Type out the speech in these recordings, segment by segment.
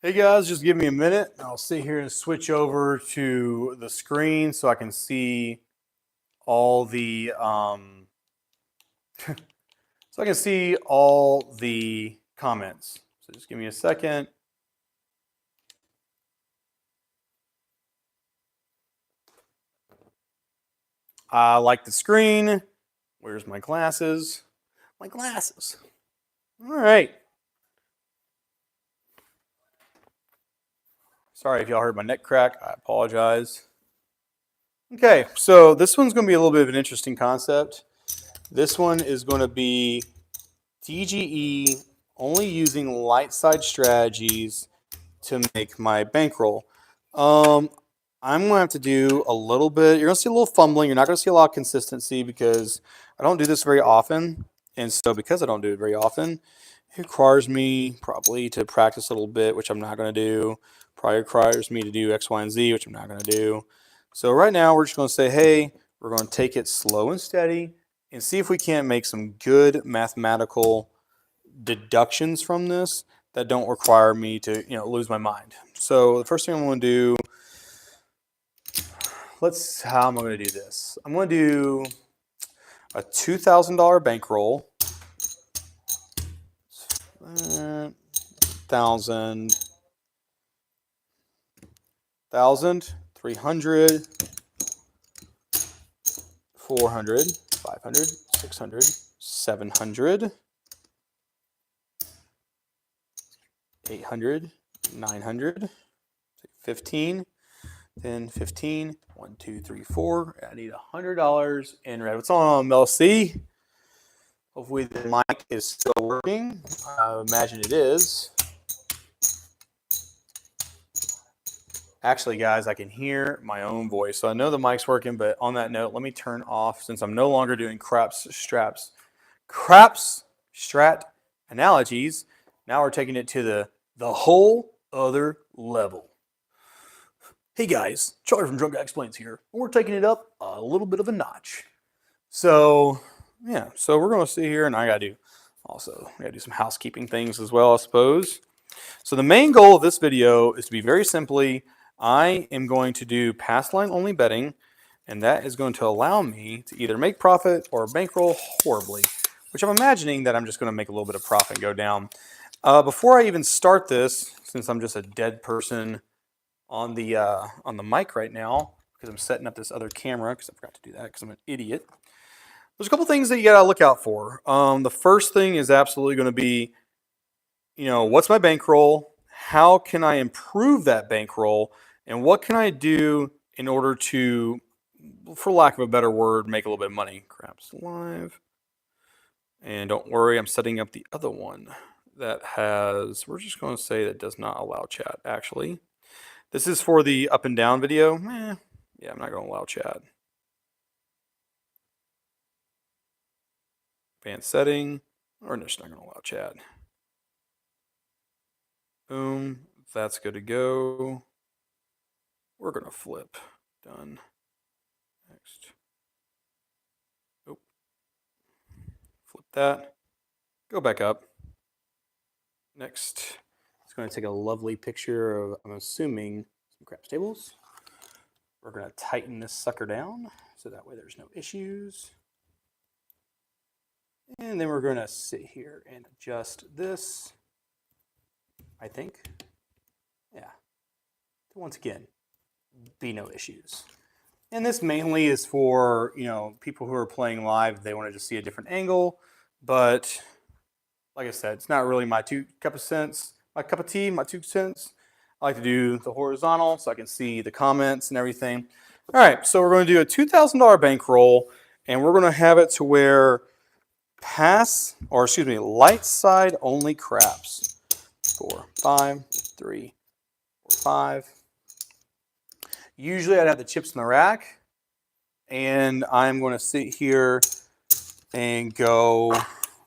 Hey guys, just give me a minute. I'll sit here and switch over to the screen so I can see all the comments. So just give me a second. I like the screen. Where's my glasses? My glasses. All right. Sorry if y'all heard my neck crack. I apologize. Okay, so this one's going to be a little bit of an interesting concept. This one is going to be DGE only using light side strategies to make my bankroll. I'm going to have to do a little bit. You're going to see a little fumbling. You're not going to see a lot of consistency because I don't do this very often. And so because I don't do it very often, it requires me probably to practice a little bit, which I'm not going to do. Probably requires me to do X, Y, and Z, which I'm not going to do. So right now we're just going to say, hey, we're going to take it slow and steady and see if we can't make some good mathematical deductions from this that don't require me to, lose my mind. So the first thing I'm going to do, how am I going to do this? I'm going to do a $2,000 bankroll. 1,000, 300, 400, 500, 600, 700, 800, 900, 15, 10, 15, 1, 2, 3, 4. I need $100 in red. What's on MLC? Hopefully the mic is still working. I imagine it is. Actually, guys, I can hear my own voice. So I know the mic's working, but on that note, let me turn off, since I'm no longer doing craps, strat analogies. Now we're taking it to the whole other level. Hey guys, Charlie from Drunk Guy Explains here. We're taking it up a little bit of a notch. So yeah, so we're gonna sit here, and I gotta do some housekeeping things as well, I suppose. So the main goal of this video is to be very simply, I am going to do pass line only betting, and that is going to allow me to either make profit or bankroll horribly, which I'm imagining that I'm just going to make a little bit of profit and go down. Before I even start this, since I'm just a dead person on the mic right now, because I'm setting up this other camera, because I forgot to do that because I'm an idiot. There's a couple things that you gotta look out for. The first thing is absolutely going to be, what's my bankroll? How can I improve that bankroll? And what can I do in order to, for lack of a better word, make a little bit of money? Craps Live. And don't worry, I'm setting up the other one that has, we're just going to say that does not allow chat, actually. This is for the up and down video. Yeah, I'm not going to allow chat. Advanced setting. We're just not going to allow chat. Boom. That's good to go. We're going to flip. Done. Next. Oh. Flip that. Go back up. Next. It's going to take a lovely picture of, I'm assuming, some craps tables. We're going to tighten this sucker down so that way there's no issues. And then we're going to sit here and adjust this, I think. Yeah. Once again, be no issues. And this mainly is for, people who are playing live. They want to just see a different angle. But like I said, it's not really my cup of tea, my 2 cents. I like to do the horizontal so I can see the comments and everything. All right, so we're going to do a $2,000 bankroll, and we're going to have it to where light side only craps. 4, 5, 3, 4, 5. Usually I'd have the chips in the rack, and I'm going to sit here and go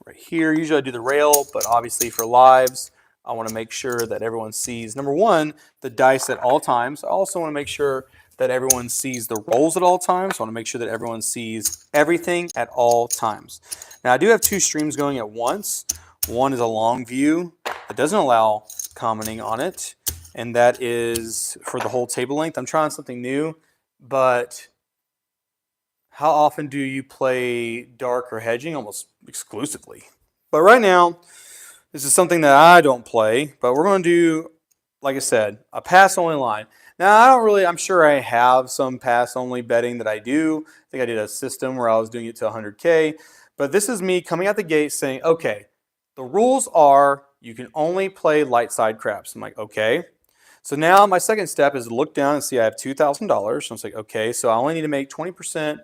right here. Usually I do the rail, but obviously for lives, I want to make sure that everyone sees, number one, the dice at all times. I also want to make sure that everyone sees the rolls at all times. I want to make sure that everyone sees everything at all times. Now I do have 2 streams going at once. One is a long view that doesn't allow commenting on it. and that is for the whole table length. I'm trying something new, but how often do you play dark or hedging? Almost exclusively. But right now, this is something that I don't play, but we're going to do, like I said, a pass-only line. Now, I'm sure I have some pass-only betting that I do. I think I did a system where I was doing it to 100K. But this is me coming out the gate saying, okay, the rules are you can only play light side craps. I'm like, okay. So now my second step is to look down and see I have $2,000. So I'm like, okay, so I only need to make 20%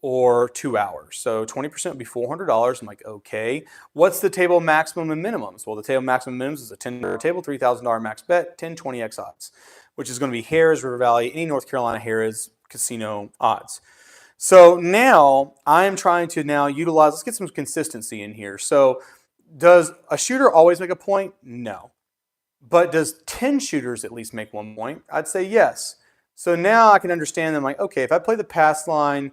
or 2 hours. So 20% would be $400. I'm like, okay. What's the table maximum and minimums? Well, the table maximum and minimums is a $10 table, $3,000 max bet, 10, 20x odds, which is going to be Harrah's, River Valley, any North Carolina Harrah's casino odds. So now I'm trying to now utilize, let's get some consistency in here. So does a shooter always make a point? No. But does 10 shooters at least make 1 point? I'd say yes. So now I can understand them like, okay, if I play the pass line,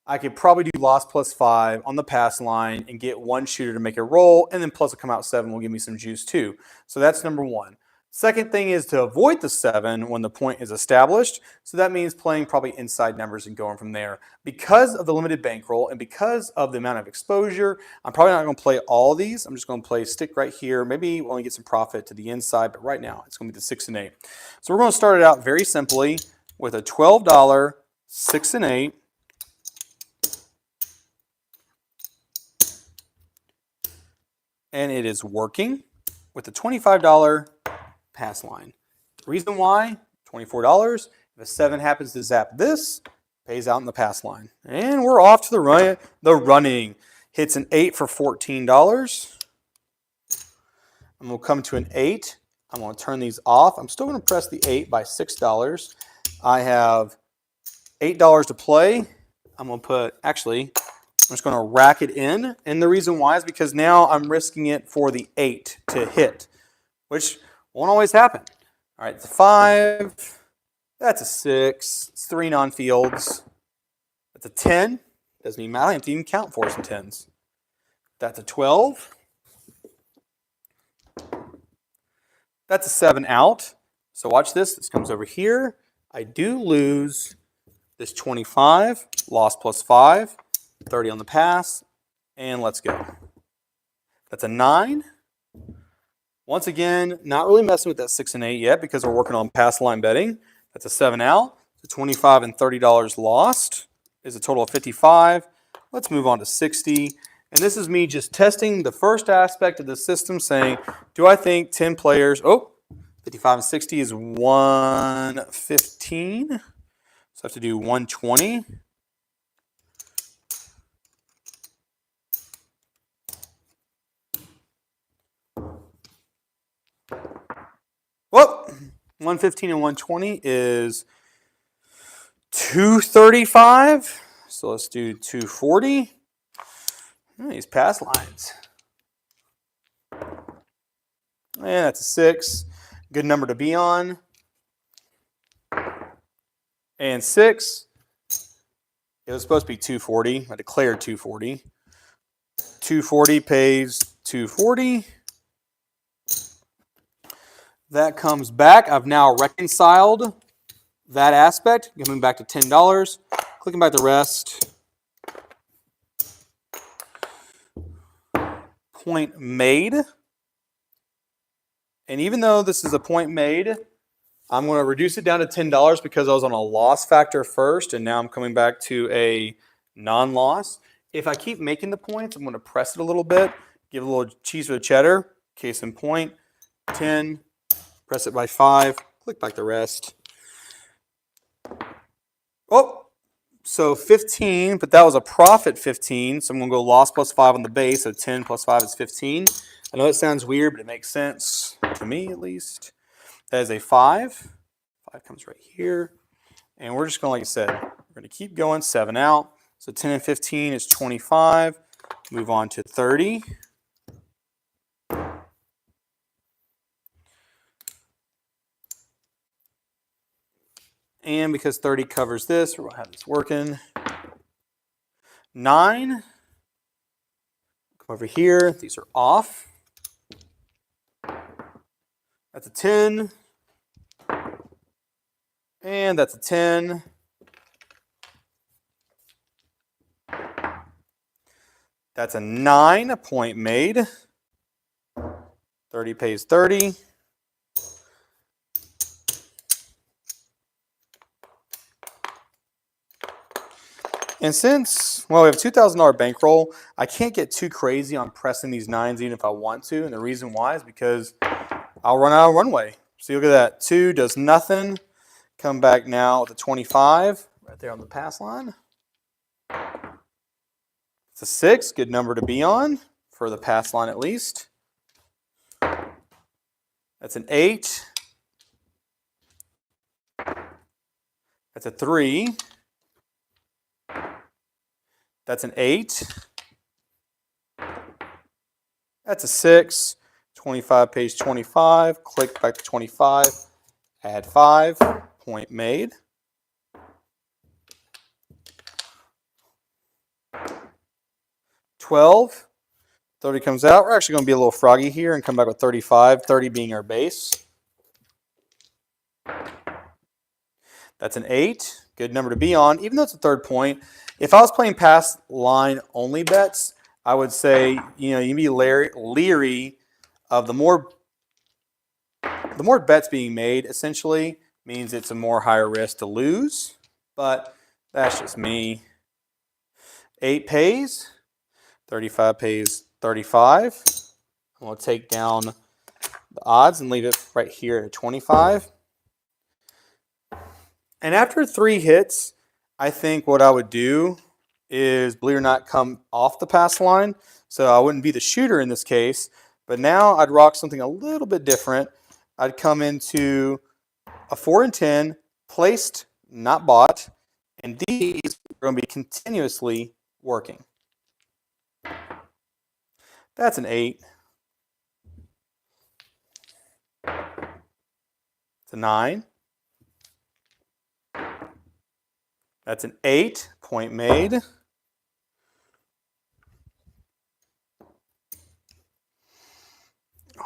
I could probably do loss +5 on the pass line and get 1 shooter to make a roll, and then plus a come out 7 will give me some juice too. So that's number 1. Second thing is to avoid the 7 when the point is established. So that means playing probably inside numbers and going from there. Because of the limited bankroll and because of the amount of exposure, I'm probably not going to play all of these. I'm just going to play stick right here. Maybe we'll only get some profit to the inside, but right now it's going to be the 6 and 8. So we're going to start it out very simply with a $12 6 and 8. And it is working with a $25 pass line. The reason why, $24, if a 7 happens to zap this, pays out in the pass line. And we're off to the running. Hits an 8 for $14. I'm going to come to an 8. I'm going to turn these off. I'm still going to press the 8 by $6. I have $8 to play. I'm going to put, actually, I'm just going to rack it in. And the reason why is because now I'm risking it for the 8 to hit, which won't always happen. All right, it's a 5. That's a 6. It's 3 non-fields. That's a 10. Doesn't even matter. I have to even count 4s and 10s. That's a 12. That's a 7 out. So watch this. This comes over here. I do lose this 25. Loss +5. 30 on the pass. And let's go. That's a 9. Once again, not really messing with that 6 and 8 yet because we're working on pass line betting. That's a 7 out. So $25 and $30 lost is a total of 55. Let's move on to 60. And this is me just testing the first aspect of the system, saying, do I think 10 players, 55 and 60 is 115. So I have to do 120. Well, 115 and 120 is 235. So let's do 240. These pass lines. And that's a 6. Good number to be on. And 6. It was supposed to be 240. I declared 240. 240 pays 240. That comes back. I've now reconciled that aspect. Coming back to $10. Clicking back the rest. Point made. And even though this is a point made, I'm going to reduce it down to $10 because I was on a loss factor first, and now I'm coming back to a non-loss. If I keep making the points, I'm going to press it a little bit, give a little cheese with cheddar, case in point, 10, press it by 5, click back the rest. So 15, but that was a profit 15, so I'm going to go loss +5 on the base, so 10 + 5 is 15. I know it sounds weird, but it makes sense, to me at least. That is a 5. 5 comes right here. And we're just going to, like I said, we're going to keep going, 7 out. So 10 and 15 is 25. Move on to 30. And because 30 covers this, we're going to have this working. 9. Come over here. These are off. That's a 10. And that's a 10. That's a 9, a point made. 30 pays 30. And since, well, we have a $2,000 bankroll, I can't get too crazy on pressing these 9s even if I want to. And the reason why is because I'll run out of runway. So look at that. 2 does nothing. Come back now with a 25 right there on the pass line. It's a 6, good number to be on for the pass line at least. That's an 8. That's a 3. That's an 8. That's a 6. 25 pays 25. Click back to 25. Add 5. Point made. $12. 30 comes out. We're actually going to be a little froggy here and come back with 35. 30 being our base. That's an 8. Good number to be on, even though it's a third point. If I was playing pass line only bets, I would say, you can be leery of the more bets being made, essentially, means it's a more higher risk to lose. But that's just me. 8 pays. 35 pays 35. I'm going to take down the odds and leave it right here at 25. And after 3 hits, I think what I would do is, believe it or not, come off the pass line. So I wouldn't be the shooter in this case. But now I'd rock something a little bit different. I'd come into a 4 and 10, placed, not bought. And these are going to be continuously working. That's an 8. It's a 9. That's an 8. Point made.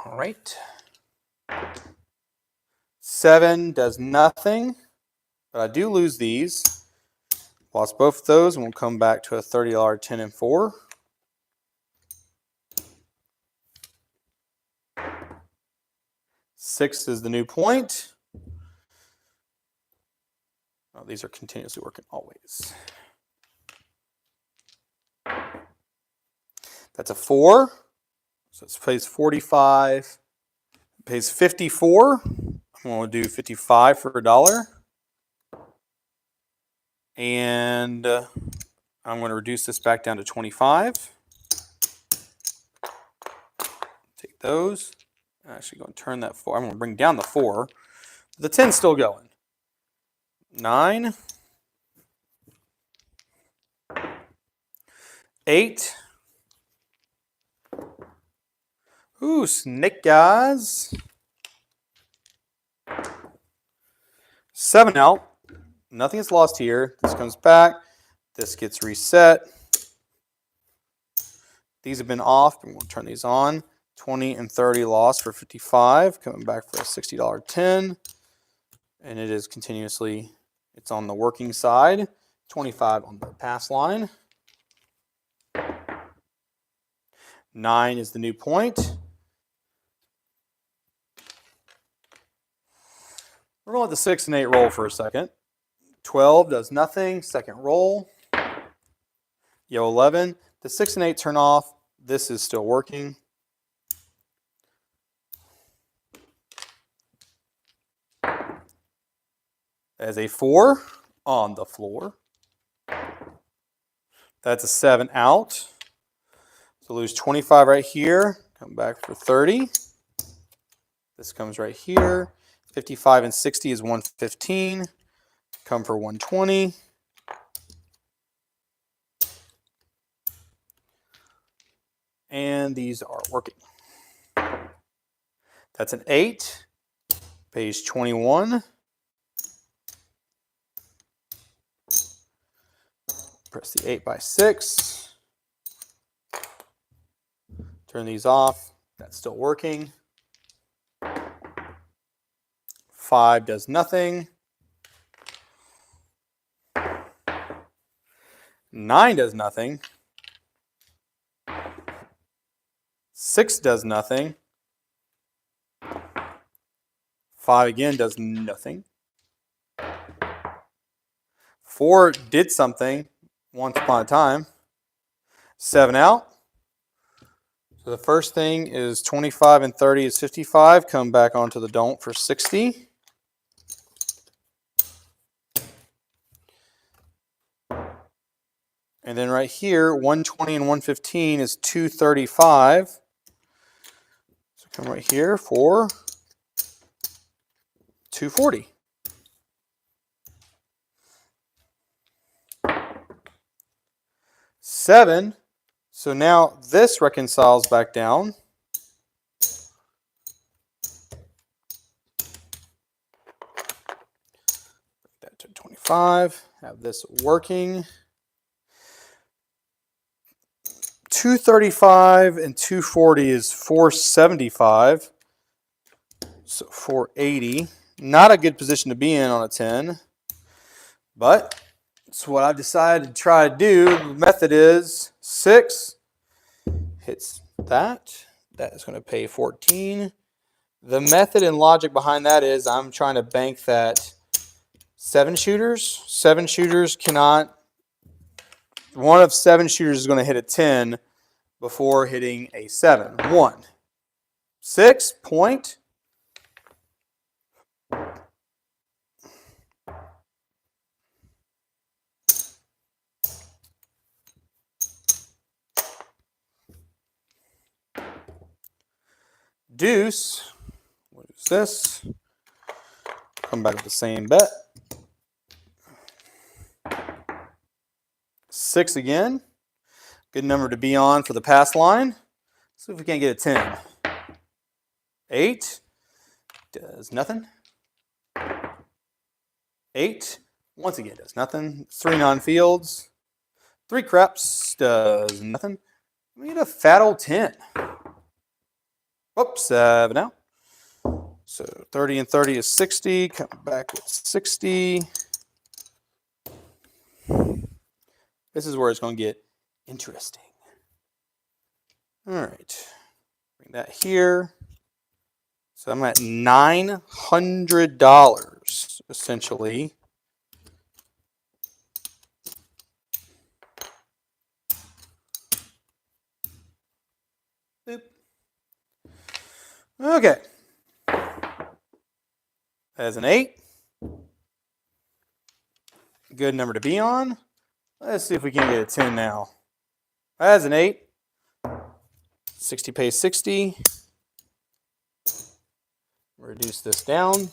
All right. 7 does nothing, but I do lose these. Lost both of those, and we'll come back to a $30 10 and 4. Six is the new point. Oh, these are continuously working always. That's a 4. So it pays 45. It pays 54. I'm going to do 55 for $1. And I'm going to reduce this back down to 25. Take those. I'm actually going to turn that 4. I'm going to bring down the 4. The 10's still going. 9. 8. Ooh, snake guys. 7 out. Nothing is lost here. This comes back. This gets reset. These have been off. We'll turn these on. 20 and 30 lost for 55. Coming back for a $60 10. And it is continuously, it's on the working side. 25 on the pass line. 9 is the new point. We're going to let the 6 and 8 roll for a second. 12 does nothing. Second roll. Yo, 11. The 6 and 8 turn off. This is still working. As a 4 on the floor. That's a 7 out. So lose 25 right here. Come back for 30. This comes right here. 55 and 60 is 115. Come for 120. And these are working. That's an 8. Page 21. Press the 8x6. Turn these off. That's still working. 5 does nothing. 9 does nothing. 6 does nothing. 5 again does nothing. 4 did something once upon a time. 7 out. So the first thing is 25 and 30 is 55. Come back onto the don't for 60. And then right here, 120 and 115 is 235. So come right here for 240. Seven. So now this reconciles back down. That to 25. Have this working. 235 and 240 is 475. So 480. Not a good position to be in on a 10. But it's what I've decided to try to do. The method is 6 hits that. That is going to pay 14. The method and logic behind that is I'm trying to bank that 7 shooters. 7 shooters cannot. One of 7 shooters is going to hit a 10 before hitting a 7. 1. 6 point. Deuce. What is this? Come back with the same bet. 6 again. Good number to be on for the pass line. See if we can't get a 10. 8 does nothing. 8 once again does nothing. 3 non-fields. 3 craps does nothing. We get a fat old 10. Oops, 7 out. So 30 and 30 is 60. Come back with 60. This is where it's going to get interesting. All right. Bring that here. So I'm at $900 essentially. Boop. Okay. As an 8. Good number to be on. Let's see if we can get a 10 now. As an 8. 60 pays 60. Reduce this down.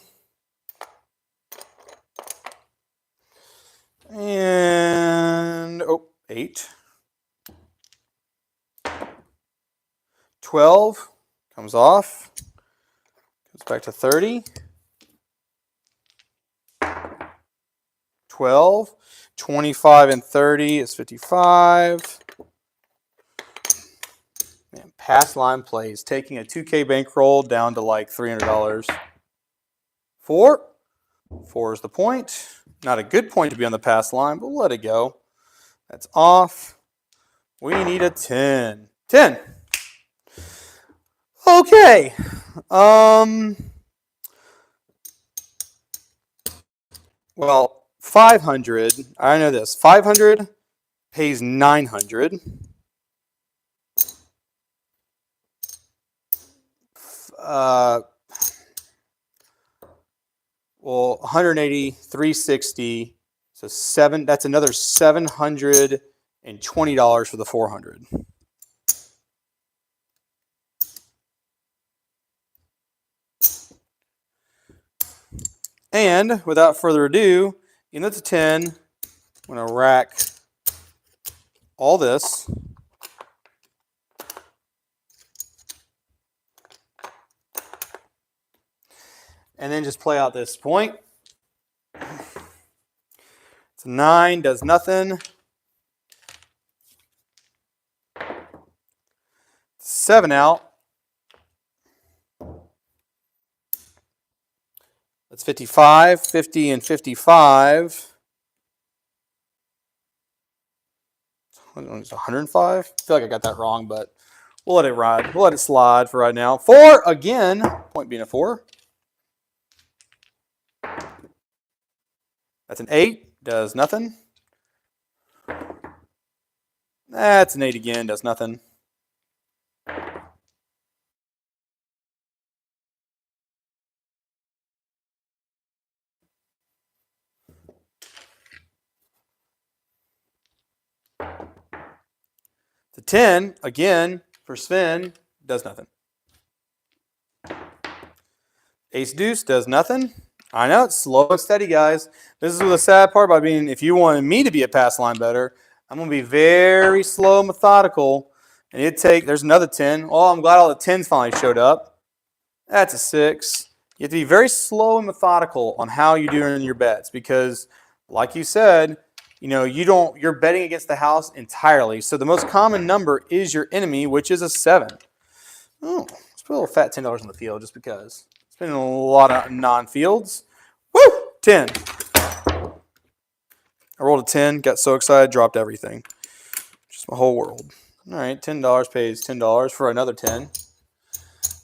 And, 8. 12 comes off. Goes back to 30. 12. 25 and 30 is 55. Man, pass line plays. Taking a 2K bankroll down to like $300. 4. 4 is the point. Not a good point to be on the pass line, but we'll let it go. That's off. We need a 10. 10. Okay. Well, 500. I know this. 500 pays 900. Well, 180, 360. So 7. That's another $720 for the 400. And without further ado, even though it's a 10, I'm going to rack all this. And then just play out this point. It's a 9, does nothing. 7 out. That's 55, 50, and 55. It's 105. I feel like I got that wrong, but we'll let it ride. We'll let it slide for right now. 4 again. Point being a 4. That's an 8. Does nothing. That's an 8 again. Does nothing. The 10 again for Sven does nothing. Ace deuce does nothing. I know it's slow and steady, guys. This is the sad part about being, if you wanted me to be a pass line better, I'm going to be very slow, methodical. And there's another 10. Oh, I'm glad all the 10s finally showed up. That's a 6. You have to be very slow and methodical on how you do in your bets because, like you said, you're betting against the house entirely. So the most common number is your enemy, which is a 7. Oh, let's put a little fat $10 on the field just because. Spending a lot of non-fields. Woo! 10. I rolled a 10, got so excited, dropped everything. Just my whole world. All right, $10 pays $10 for another 10.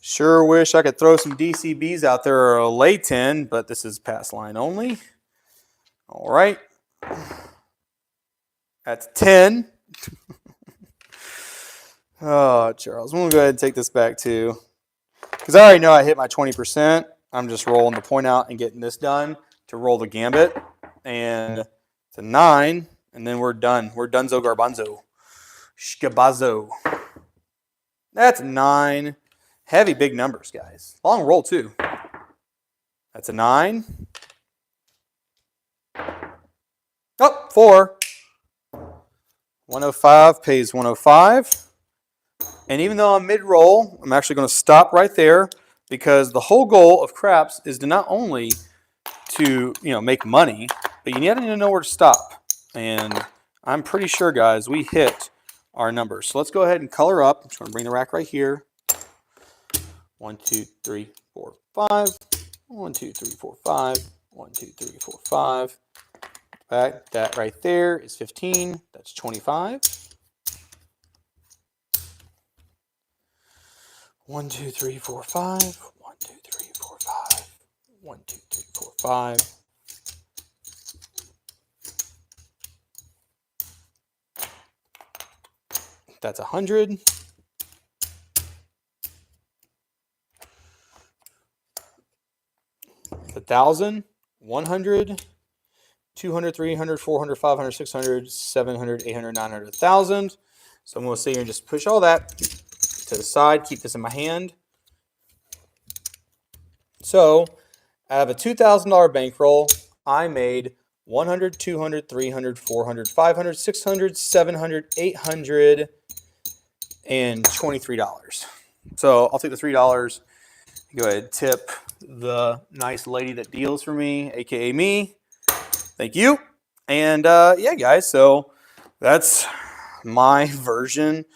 Sure wish I could throw some DCBs out there or a lay 10, but this is pass line only. All right. That's 10. Oh, Charles, I'm going to go ahead and take this back too. Because I already know I hit my 20%. I'm just rolling the point out and getting this done to roll the gambit. And it's a 9, and then we're done. We're donezo garbanzo. Shkabazo. That's a 9. Heavy, big numbers, guys. Long roll, too. That's a 9. Oh, 4. 105 pays 105. And even though I'm mid-roll, I'm actually going to stop right there because the whole goal of craps is to not only to make money, but you need to know where to stop. And I'm pretty sure, guys, we hit our numbers. So let's go ahead and color up. I'm just going to bring the rack right here. 1, 2, 3, 4, 5. 1, 2, 3, 4, 5. 1, 2, 3, 4, 5. Back. That right there is 15. That's 25. 1, 2, 3, 4, 5. 1, 2, 3, 4, 5. 1, 2, 3, 4, 5. That's 100. It's 1,000, 100, 200, 300, 400, 500, 600, 700, 800, 900, 1,000. So I'm going to sit here and just push all that to the side, keep this in my hand. So out of a $2,000 bankroll, I made 100, 200, 300, 400, 500, 600, 700, 800, and $23. So I'll take the $3. Go ahead and tip the nice lady that deals for me, aka me. Thank you. And yeah, guys, so that's my version.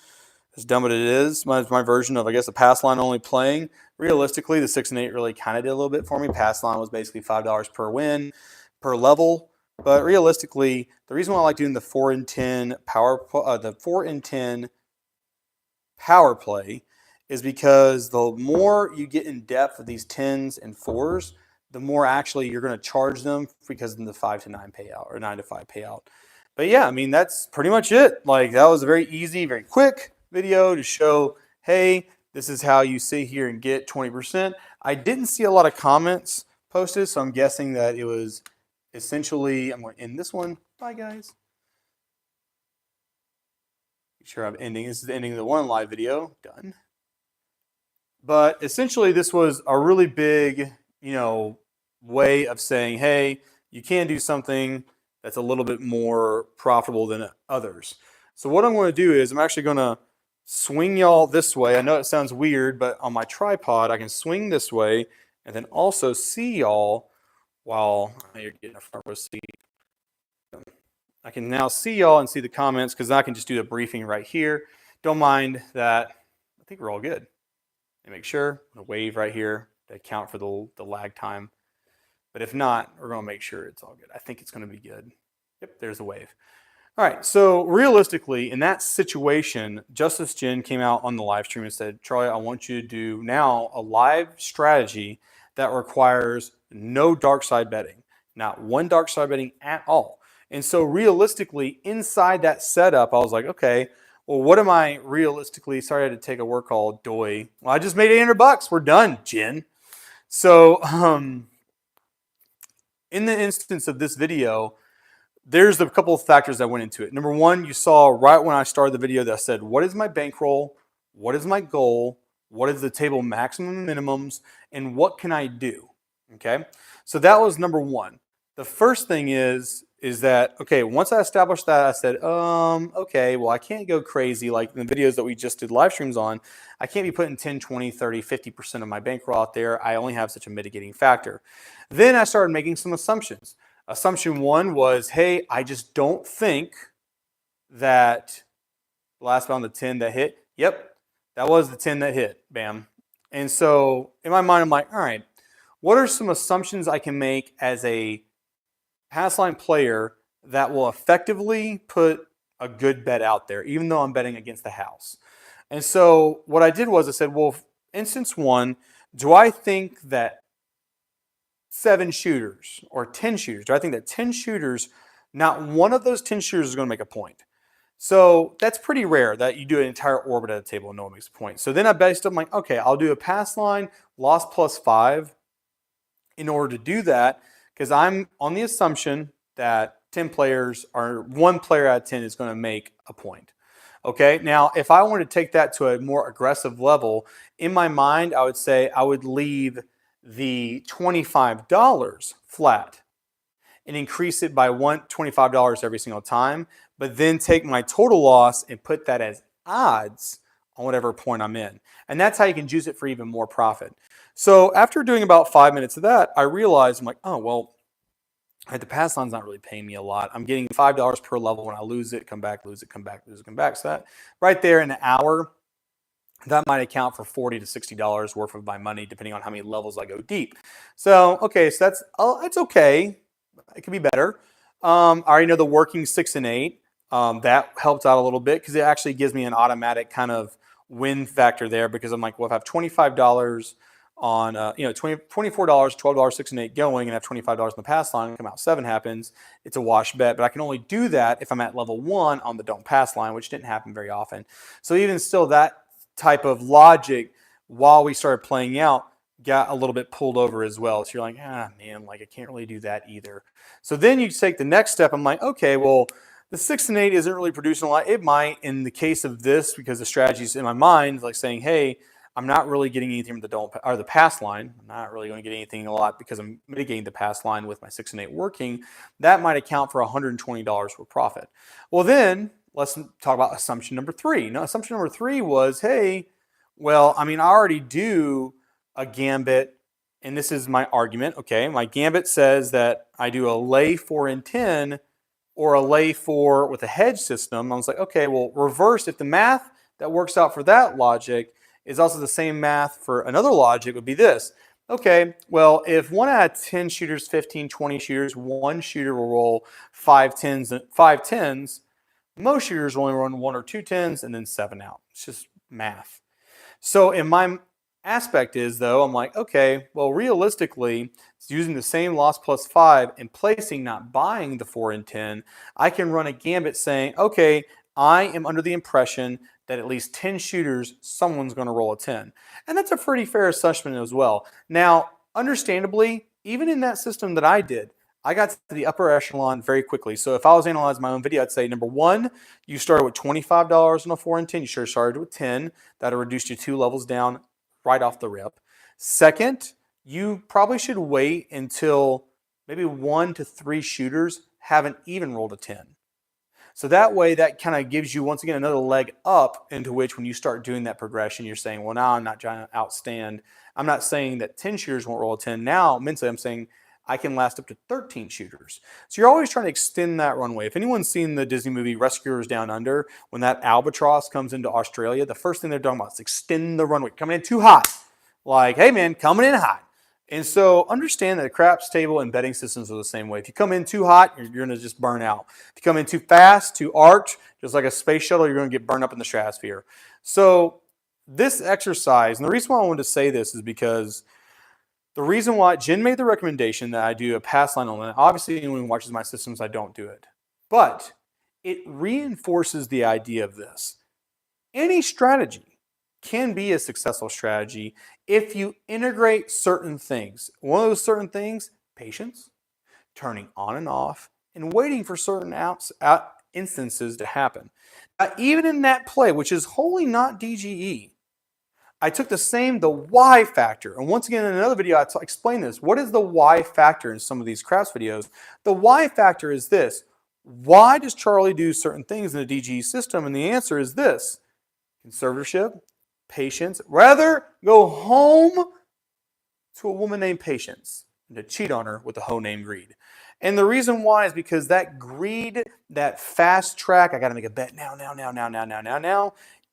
As dumb as it is, my version of, I guess, a pass line only playing. Realistically, the 6 and 8 really kind of did a little bit for me. Pass line was basically $5 per win, per level. But realistically, the reason why I like doing the 4 and 10 power play is because the more you get in depth with these 10s and 4s, the more actually you're going to charge them because of the 5 to 9 payout or 9 to 5 payout. But yeah, I mean, that's pretty much it. Like, that was a very easy, very quick video to show, hey, this is how you sit here and get 20%. I didn't see a lot of comments posted, so I'm guessing that it was essentially, I'm going to end this one. Bye, guys. Make sure I'm ending. This is the ending of the one live video. Done. But essentially, this was a really big, way of saying, hey, you can do something that's a little bit more profitable than others. So what I'm going to do is I'm actually going to swing y'all this way. I know it sounds weird, but on my tripod, I can swing this way and then also see y'all while you're getting a front row seat. I can now see y'all and see the comments because I can just do the briefing right here. Don't mind that. I think we're all good. And make sure, I'm going to wave right here to account for the lag time. But if not, we're going to make sure it's all good. I think it's going to be good. Yep, there's a wave. All right, so realistically, in that situation, Justice Jen came out on the live stream and said, Charlie, I want you to do now a live strategy that requires no dark side betting, not one dark side betting at all. And so realistically, inside that setup, I was like, okay, well, what am I realistically? Sorry, I had to take a work call, doy. Well, I just made $800. We're done, Jen. So in the instance of this video, there's a couple of factors that went into it. Number one, you saw right when I started the video that I said, what is my bankroll? What is my goal? What is the table maximum and minimums? And what can I do? Okay, so that was number one. The first thing is that, okay, once I established that, I said, okay, well, I can't go crazy like in the videos that we just did live streams on. I can't be putting 10, 20, 30, 50% of my bankroll out there. I only have such a mitigating factor. Then I started making some assumptions. Assumption one was, hey, I just don't think that the last round, the 10 that hit, yep, that was the 10 that hit, bam. And so in my mind, I'm like, all right, what are some assumptions I can make as a pass line player that will effectively put a good bet out there, even though I'm betting against the house? And so what I did was I said, well, instance one, do I think that 7 shooters or 10 shooters, do I think that 10 shooters, not one of those 10 shooters is going to make a point? So that's pretty rare that you do an entire orbit at a table and no one makes a point. So then I based up, I'm like, okay, I'll do a pass line, loss +5 in order to do that, because I'm on the assumption that 10 players or 1 player out of 10 is going to make a point. Okay, now if I wanted to take that to a more aggressive level, in my mind, I would say I would leave the $25 flat and increase it by $25 every single time, but then take my total loss and put that as odds on whatever point I'm in. And that's how you can juice it for even more profit. So after doing about 5 minutes of that, I realized, I'm like, oh, well, the pass line's not really paying me a lot. I'm getting $5 per level. When I lose it, come back, lose it, come back, lose it, come back. So that right there in an hour, that might account for $40 to $60 worth of my money, depending on how many levels I go deep. So, okay, so that's okay. It could be better. I already know the working 6 and 8. That helped out a little bit because it actually gives me an automatic kind of win factor there, because I'm like, well, if I have $25 on, $24, $12, 6 and 8 going, and I have $25 on the pass line, and come out 7 happens, it's a wash bet. But I can only do that if I'm at level 1 on the don't pass line, which didn't happen very often. So even still, that type of logic, while we started playing out, got a little bit pulled over as well. So you're like, man, like I can't really do that either. So then you take the next step. I'm like, okay, well, the 6 and 8 isn't really producing a lot. It might in the case of this, because the strategy's in my mind, like saying, hey, I'm not really getting anything from the don't or the pass line. I'm not really going to get anything a lot because I'm mitigating the pass line with my 6 and 8 working. That might account for $120 worth profit. Well, then let's talk about assumption number 3. Now, assumption number 3 was, hey, well, I mean, I already do a gambit, and this is my argument. Okay, my gambit says that I do a lay 4 and 10 or a lay 4 with a hedge system. I was like, okay, well, reverse, if the math that works out for that logic is also the same math for another logic, would be this. Okay, well, if 1 out of 10 shooters, 15, 20 shooters, 1 shooter will roll 5 tens, most shooters will only run 1 or 2 tens and then 7 out. It's just math. So in my aspect is, though, I'm like, okay, well, realistically, using the same loss +5 and placing, not buying the 4 and 10, I can run a gambit saying, okay, I am under the impression that at least 10 shooters, someone's going to roll a 10. And that's a pretty fair assessment as well. Now, understandably, even in that system that I did, I got to the upper echelon very quickly. So if I was analyzing my own video, I'd say, number 1, you started with $25 on a 4 and 10. You should have started with 10. That would reduce you 2 levels down right off the rip. Second, you probably should wait until maybe 1 to 3 shooters haven't even rolled a 10. So that way, that kind of gives you, once again, another leg up into which when you start doing that progression, you're saying, well, now I'm not trying to outstand. I'm not saying that 10 shooters won't roll a 10. Now, mentally, I'm saying I can last up to 13 shooters. So you're always trying to extend that runway. If anyone's seen the Disney movie Rescuers Down Under, when that albatross comes into Australia, the first thing they're talking about is extend the runway. Coming in too hot. Like, hey, man, coming in hot. And so understand that the craps table and betting systems are the same way. If you come in too hot, you're going to just burn out. If you come in too fast, too arched, just like a space shuttle, you're going to get burned up in the stratosphere. So this exercise, and the reason why I wanted to say this is because the reason why Jen made the recommendation that I do a pass line only, obviously anyone who watches my systems, I don't do it. But it reinforces the idea of this. Any strategy can be a successful strategy if you integrate certain things. One of those certain things, patience, turning on and off, and waiting for certain instances to happen. Even in that play, which is wholly not DGE, I took the why factor. And once again, in another video, I explain this. What is the why factor in some of these craps videos? The why factor is this. Why does Charlie do certain things in the DGE system? And the answer is this. Conservatorship, patience, rather go home to a woman named Patience and to cheat on her with a hoe named Greed. And the reason why is because that greed, that fast track, I got to make a bet now,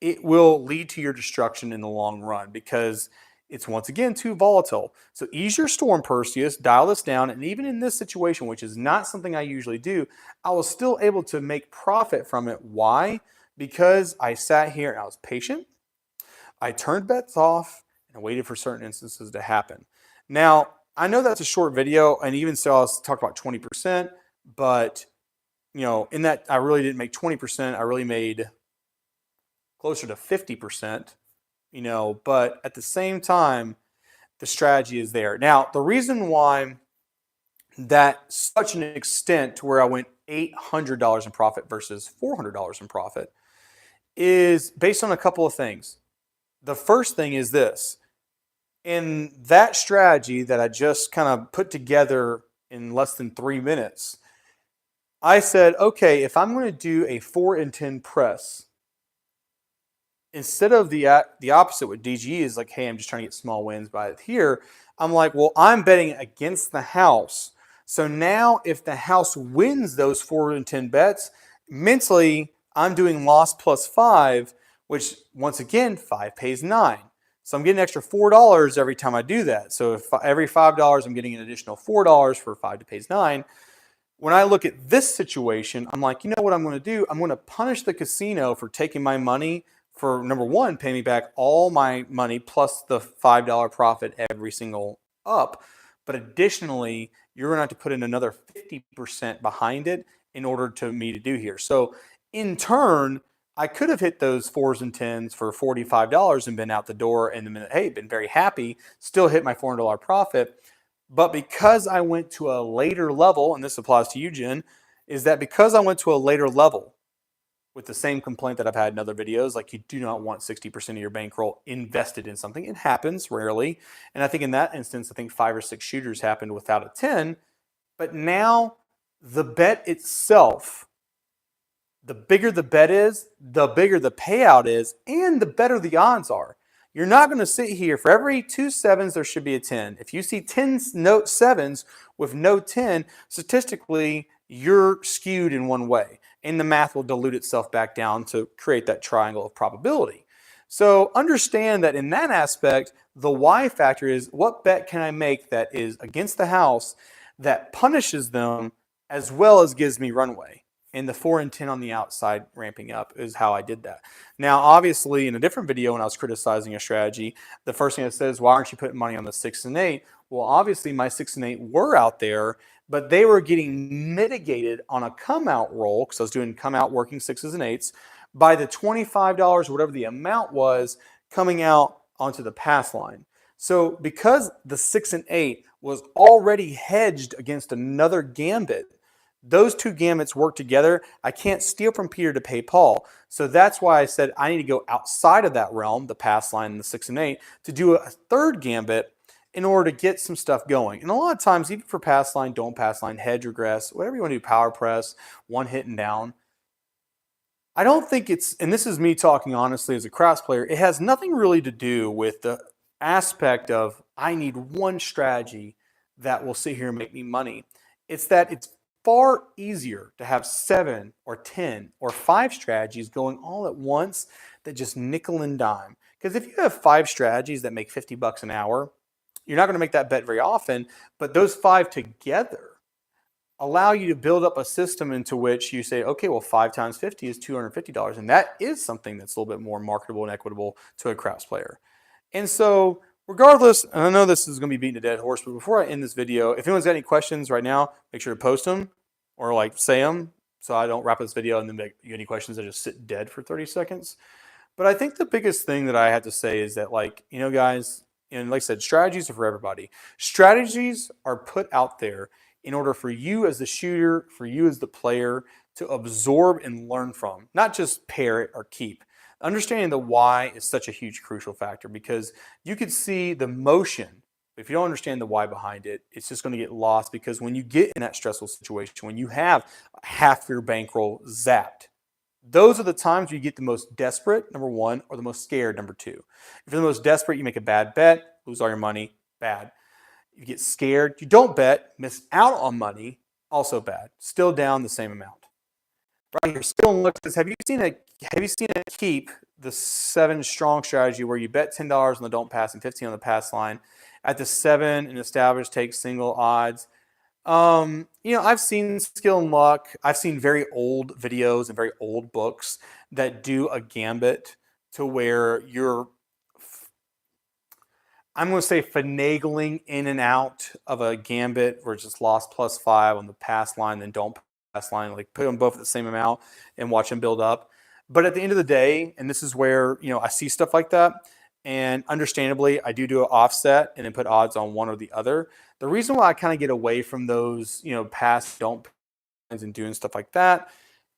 it will lead to your destruction in the long run because it's once again too volatile. So ease your storm, Perseus, dial this down, and even in this situation, which is not something I usually do, I was still able to make profit from it. Why? Because I sat here and I was patient, I turned bets off, and I waited for certain instances to happen. Now, I know that's a short video, and even so, I was talking about 20%, but in that I really didn't make 20%. I really made closer to 50%, but at the same time, the strategy is there. Now, the reason why that such an extent to where I went $800 in profit versus $400 in profit is based on a couple of things. The first thing is this. In that strategy that I just kind of put together in less than 3 minutes, I said, okay, if I'm going to do a 4 and 10 press, instead of the opposite with DGE is like, hey, I'm just trying to get small wins by it here, I'm like, well, I'm betting against the house. So now if the house wins those 4 and 10 bets, mentally, I'm doing loss plus 5, which once again, 5 pays 9. So I'm getting an extra $4 every time I do that. So if every $5, I'm getting an additional $4 for 5 to pays 9. When I look at this situation, I'm like, you know what I'm going to do? I'm going to punish the casino for taking my money for, number one, pay me back all my money plus the $5 profit every single up. But additionally, you're going to have to put in another 50% behind it in order to me to do here. So in turn, I could have hit those 4s and 10s for $45 and been out the door and been, hey, been very happy, still hit my $400 profit. But because I went to a later level, and this applies to you, Jen, is that because I went to a later level with the same complaint that I've had in other videos, like you do not want 60% of your bankroll invested in something. It happens rarely. And I think in that instance, I think 5 or 6 shooters happened without a 10. But now the bet itself, the bigger the bet is, the bigger the payout is, and the better the odds are. You're not going to sit here, for every 2 7s, there should be a 10. If you see 10 7s with no 10, statistically, you're skewed in one way. And the math will dilute itself back down to create that triangle of probability. So understand that in that aspect, the why factor is what bet can I make that is against the house that punishes them as well as gives me runway. And the 4 and 10 on the outside ramping up is how I did that. Now, obviously, in a different video when I was criticizing a strategy, the first thing I said is, why aren't you putting money on the 6 and 8? Well, obviously, my 6 and 8 were out there, but they were getting mitigated on a come out roll, because I was doing come out working 6s and 8s, by the $25, whatever the amount was, coming out onto the pass line. So because the 6 and 8 was already hedged against another gambit, those two gambits work together. I can't steal from Peter to pay Paul. So that's why I said I need to go outside of that realm, the pass line and the 6 and 8, to do a third gambit in order to get some stuff going. And a lot of times, even for pass line, don't pass line, hedge, regress, whatever you want to do, power press, one hit and down. I don't think it's, and this is me talking honestly as a craps player, it has nothing really to do with the aspect of I need one strategy that will sit here and make me money. It's that it's far easier to have 7 or 10 or 5 strategies going all at once than just nickel and dime. Because if you have 5 strategies that make $50 an hour, you're not going to make that bet very often, but those 5 together allow you to build up a system into which you say, okay, well, 5 times 50 is $250. And that is something that's a little bit more marketable and equitable to a craps player. And so regardless, and I know this is going to be beating a dead horse, but before I end this video, if anyone's got any questions right now, make sure to post them or like say them so I don't wrap up this video and then make you any questions that just sit dead for 30 seconds. But I think the biggest thing that I have to say is that, like, you know, guys, and like I said, strategies are for everybody. Strategies are put out there in order for you as the shooter, for you as the player to absorb and learn from, not just parrot or keep. Understanding the why is such a huge crucial factor because you could see the motion. If you don't understand the why behind it, it's just going to get lost because when you get in that stressful situation, when you have half your bankroll zapped, those are the times you get the most desperate, number one, or the most scared, number two. If you're the most desperate, you make a bad bet, lose all your money, bad. You get scared, you don't bet, miss out on money, also bad. Still down the same amount. Right here, skill and luck says, have you seen a keep the 7 strong strategy where you bet $10 on the don't pass and 15 on the pass line? At the 7 and established take single odds. You know, I've seen skill and luck. I've seen very old videos and very old books that do a gambit to where you're, I'm going to say, finagling in and out of a gambit where it's just lost +5 on the pass line, then don't pass line, like put them both at the same amount and watch them build up. But at the end of the day, and this is where, you know, I see stuff like that. And understandably, I do an offset and then put odds on one or the other. The reason why I kind of get away from those, you know, pass, don't pass and doing stuff like that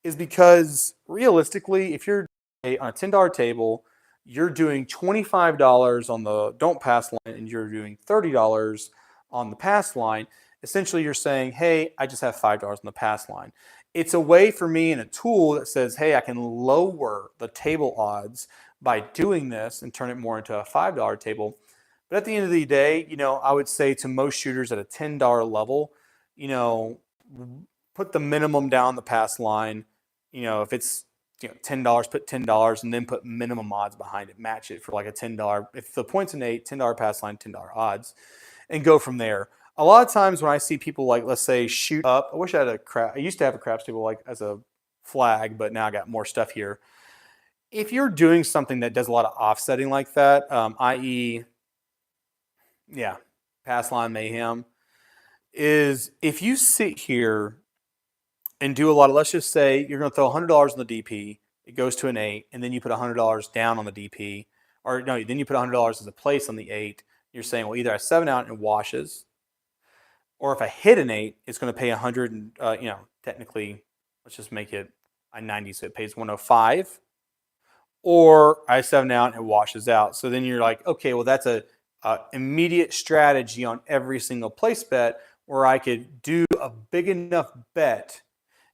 is because realistically, if you're on a $10 table, you're doing $25 on the don't pass line and you're doing $30 on the pass line. Essentially, you're saying, hey, I just have $5 on the pass line. It's a way for me and a tool that says, hey, I can lower the table odds by doing this and turn it more into a $5 table. But at the end of the day, you know, I would say to most shooters at a $10 level, you know, put the minimum down the pass line. You know, if it's, you know, $10, put $10 and then put minimum odds behind it. Match it for like a $10. If the point's an 8, $10 pass line, $10 odds, and go from there. A lot of times when I see people, like, let's say, shoot up, I wish I had a crap. I used to have a craps table like as a flag, but now I got more stuff here. If you're doing something that does a lot of offsetting like that, i.e., yeah, pass line mayhem, is if you sit here and do a lot of, let's just say you're going to throw $100 on the DP, it goes to an 8, and then you put $100 down on the DP, or no, then you put $100 as a place on the 8. You're saying, well, either I 7 out and washes, or if I hit an 8, it's going to pay 100, and you know, technically, let's just make it a 90, so it pays 105. Or I 7 out and it washes out. So then you're like, okay, well, that's a immediate strategy on every single place bet where I could do a big enough bet,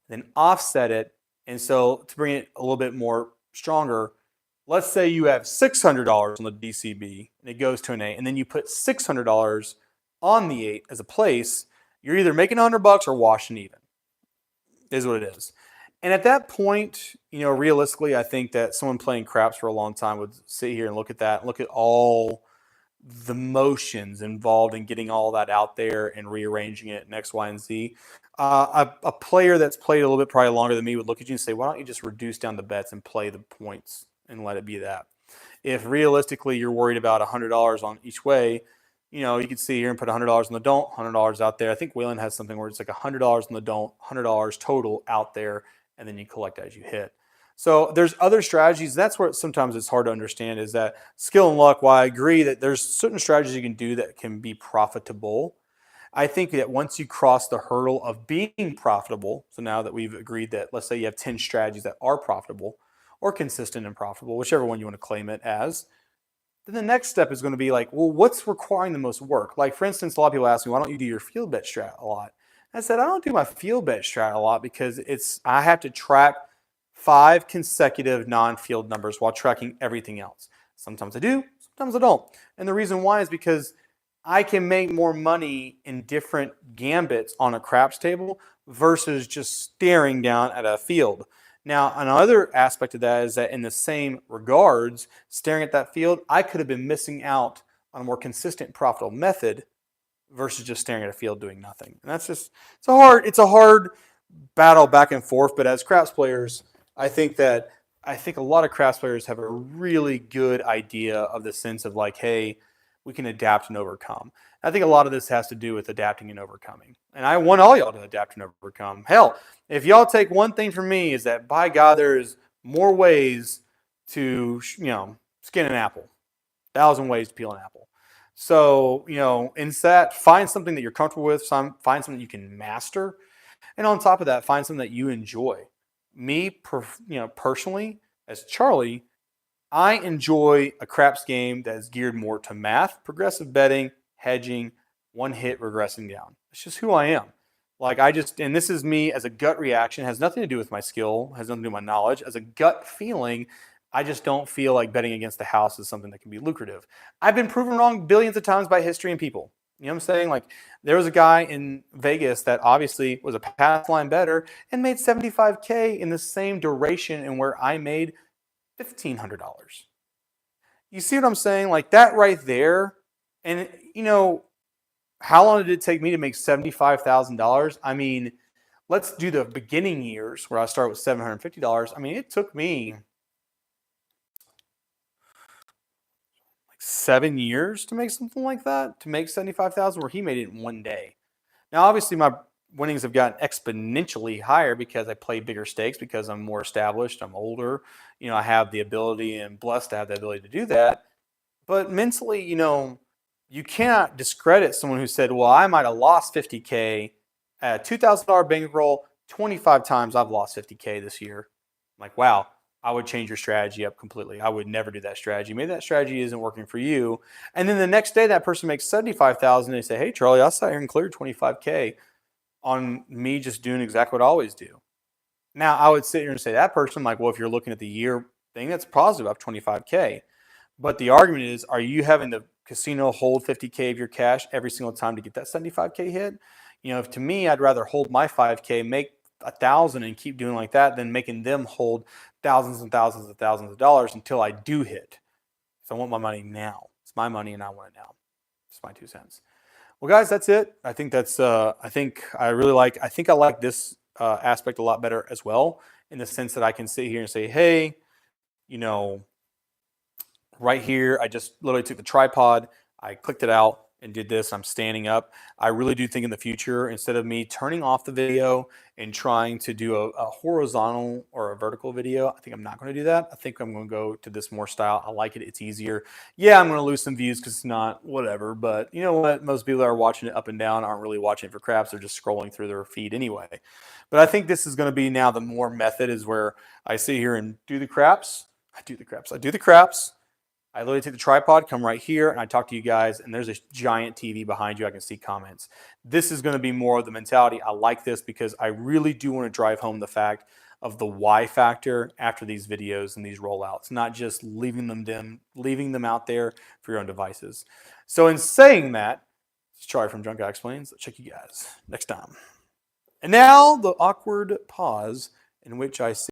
then offset it. And so to bring it a little bit more stronger, let's say you have $600 on the DCB and it goes to an 8, and then you put $600 on the 8 as a place. You're either making $100 or washing even. Is what it is. And at that point, you know, realistically, I think that someone playing craps for a long time would sit here and look at that, look at all the motions involved in getting all that out there and rearranging it in X, Y, and Z. A player that's played a little bit probably longer than me would look at you and say, why don't you just reduce down the bets and play the points and let it be that? If realistically you're worried about $100 on each way, you know, you could see here and put $100 on the don't, $100 out there. I think Whalen has something where it's like $100 on the don't, $100 total out there, and then you collect as you hit. So there's other strategies. That's where sometimes it's hard to understand, is that skill and luck, while I agree that there's certain strategies you can do that can be profitable, I think that once you cross the hurdle of being profitable, so now that we've agreed that, let's say you have 10 strategies that are profitable or consistent and profitable, whichever one you want to claim it as, then the next step is going to be like, well, what's requiring the most work? Like, for instance, a lot of people ask me, why don't you do your field bet strat a lot? I said, I don't do my field bet strat a lot because I have to track 5 consecutive non-field numbers while tracking everything else. Sometimes I do, sometimes I don't. And the reason why is because I can make more money in different gambits on a craps table versus just staring down at a field. Now, another aspect of that is that in the same regards, staring at that field, I could have been missing out on a more consistent, profitable method versus just staring at a field doing nothing. And that's just, it's a hard battle back and forth. But as craps players, I think a lot of craps players have a really good idea of the sense of like, hey, we can adapt and overcome. I think a lot of this has to do with adapting and overcoming. And I want all y'all to adapt and overcome. Hell, if y'all take one thing from me is that, by God, there's more ways to, skin an apple. 1,000 ways to peel an apple. So, instead, find something that you're comfortable with, find something you can master. And on top of that, find something that you enjoy. Me, personally, as Charlie, I enjoy a craps game that is geared more to math, progressive betting, hedging, one hit regressing down. It's just who I am. And this is me as a gut reaction, has nothing to do with my skill, has nothing to do with my knowledge. As a gut feeling, I just don't feel like betting against the house is something that can be lucrative. I've been proven wrong billions of times by history and people. You know what I'm saying? Like, there was a guy in Vegas that obviously was a pass line bettor and made $75K in the same duration and where I made $1,500. You see what I'm saying? Like, that right there. And, how long did it take me to make $75,000? I mean, let's do the beginning years where I started with $750. I mean, it took me like 7 years to make something like that, to make $75,000, where he made it in one day. Now, obviously, my winnings have gotten exponentially higher because I play bigger stakes, because I'm more established, I'm older. I have the ability and blessed to have the ability to do that. But mentally, you cannot discredit someone who said, well, I might have lost 50K at a $2,000 bankroll. 25 times I've lost 50K this year. I'm like, wow, I would change your strategy up completely. I would never do that strategy. Maybe that strategy isn't working for you. And then the next day, that person makes 75,000. They say, hey, Charlie, I sat here and cleared 25K on me just doing exactly what I always do. Now, I would sit here and say that person, like, well, if you're looking at the year thing, that's positive, up 25K. But the argument is, are you having the casino hold 50K of your cash every single time to get that 75K hit? If to me, I'd rather hold my 5K, make 1,000 and keep doing like that than making them hold thousands and thousands and thousands of dollars until I do hit. So I want my money now. It's my money and I want it now. It's my 2 cents. Well, guys, that's it. I think I like this aspect a lot better as well, in the sense that I can sit here and say, hey, right here, I just literally took the tripod, I clicked it out and did this. I'm standing up. I really do think in the future, instead of me turning off the video and trying to do a horizontal or a vertical video, I think I'm not going to do that. I think I'm going to go to this more style. I like it. It's easier. Yeah, I'm going to lose some views because it's not whatever. But you know what? Most people that are watching it up and down aren't really watching it for craps. They're just scrolling through their feed anyway. But I think this is going to be now the more method, is where I sit here and do the craps. I do the craps. I literally take the tripod, come right here, and I talk to you guys, and there's a giant TV behind you. I can see comments. This is going to be more of the mentality. I like this because I really do want to drive home the fact of the why factor after these videos and these rollouts, not just leaving them out there for your own devices. So in saying that, it's Charlie from Drunk Guy Explains. I'll check you guys next time. And now the awkward pause in which I see